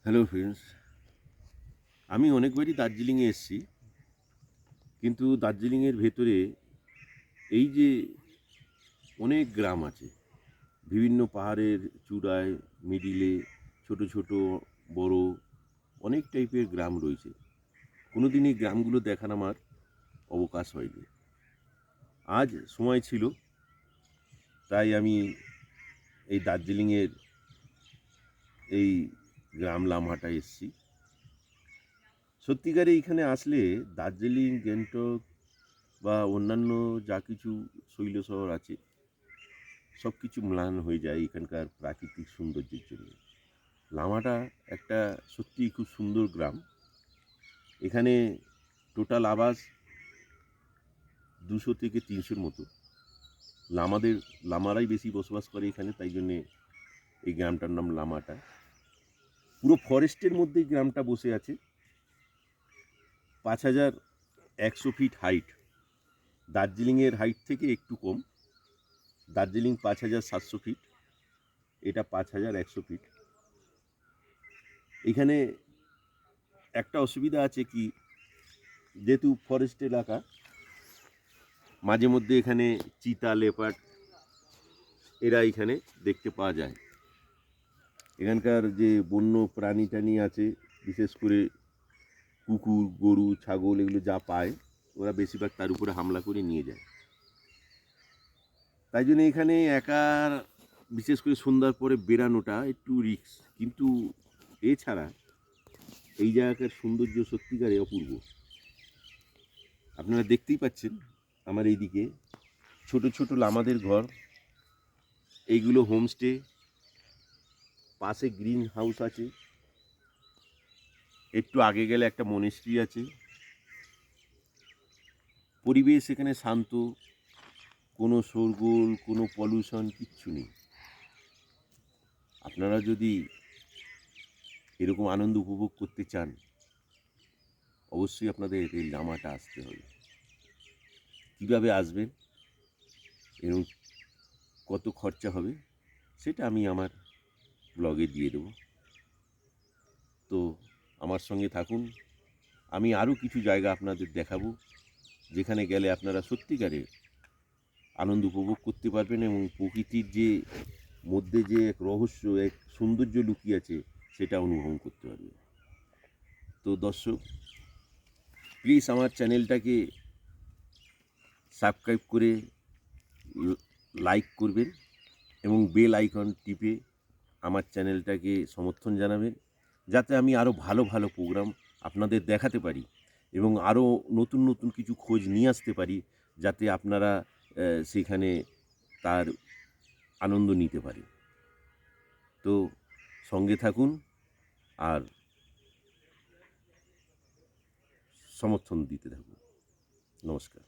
Hello friends, আমি অনেকবারই দার্জিলিংয়ে এসেছি, কিন্তু দার্জিলিংয়ের ভেতরে এই যে অনেক গ্রাম আছে, বিভিন্ন পাহাড়ের চূড়ায়, মিডিলে, ছোট ছোট, বড়, অনেক টাইপের গ্রাম রয়েছে। কোনোদিন এই গ্রামগুলো দেখার আমার অবকাশ হয়নি। আজ সময় ছিল, তাই আমি এই দার্জিলিংয়ের এই গ্রাম লামহাটায় এসেছি। সত্যিকারে এইখানে আসলে দার্জিলিং, গ্যাংটক বা অন্যান্য যা কিছু শৈল শহর আছে সব কিছু ম্লান হয়ে যায় এখানকার প্রাকৃতিক সৌন্দর্যের জন্য। লামাটা একটা সত্যিই খুব সুন্দর গ্রাম। এখানে টোটাল আবাস 200 থেকে 300-র মতো। লামারাই বেশি বসবাস করে এখানে, তাই জন্যে এই গ্রামটার নাম লামাটা। পুরো ফরেস্টের মধ্যেই গ্রামটা বসে আছে। 5100 ফিট হাইট, দার্জিলিংয়ের হাইট থেকে একটু কম। দার্জিলিং 5700 ফিট, এটা 5100 ফিট। এখানে একটা অসুবিধা আছে কি, যেহেতু ফরেস্ট এলাকা, মাঝে মধ্যে এখানে চিতা, লেপার্ড এরা এখানে দেখতে পাওয়া যায়। এখানকার যে বন্য প্রাণী টাণী আছে, বিশেষ করে কুকুর, গরু, ছাগল, এগুলো যা পায় ওরা বেশিরভাগ তার উপরে হামলা করে নিয়ে যায়। তাই জন্য এখানে একার, বিশেষ করে সন্ধ্যার পরে বেরানোটা একটু রিস্ক, কিন্তু এছাড়া এই জায়গাটার সৌন্দর্য সত্যিকারে অপূর্ব। আপনারা দেখতেই পাচ্ছেন আমার এইদিকে ছোট ছোট লামাদের ঘর, এইগুলো হোমস্টে, পাশে গ্রিন হাউস আছে, একটু আগে গেলে একটা মনেস্ট্রি আছে। পরিবেশ এখানে শান্ত, কোনো শোরগোল, কোনো পলিউশন কিচ্ছু নেই। আপনারা যদি এরকম আনন্দ উপভোগ করতে চান, অবশ্যই আপনাদের এই লামাটা আসতে হবে। কীভাবে আসবেন এবং কত খরচা হবে সেটা আমি আমার ব্লগে দিয়ে দেবো। তো আমার সঙ্গে থাকুন, আমি আরও কিছু জায়গা আপনাদের দেখাবো, যেখানে গেলে আপনারা সত্যিকারে আনন্দ উপভোগ করতে পারবেন এবং প্রকৃতির যে মধ্যে যে এক রহস্য, এক সৌন্দর্য লুকিয়ে আছে সেটা অনুভব করতে পারবেন। তো দর্শক, প্লিজ আমার চ্যানেলটাকে সাবস্ক্রাইব করে লাইক করবেন এবং বেল আইকন টিপে আমার চ্যানেলটাকে সমর্থন জানাবেন, যাতে আমি আরও ভালো ভালো প্রোগ্রাম আপনাদের দেখাতে পারি এবং আরও নতুন নতুন কিছু খোঁজ নিয়ে আসতে পারি, যাতে আপনারা সেখানে তার আনন্দ নিতে পারেন। তো সঙ্গে থাকুন আর সমর্থন দিতে থাকুন। নমস্কার।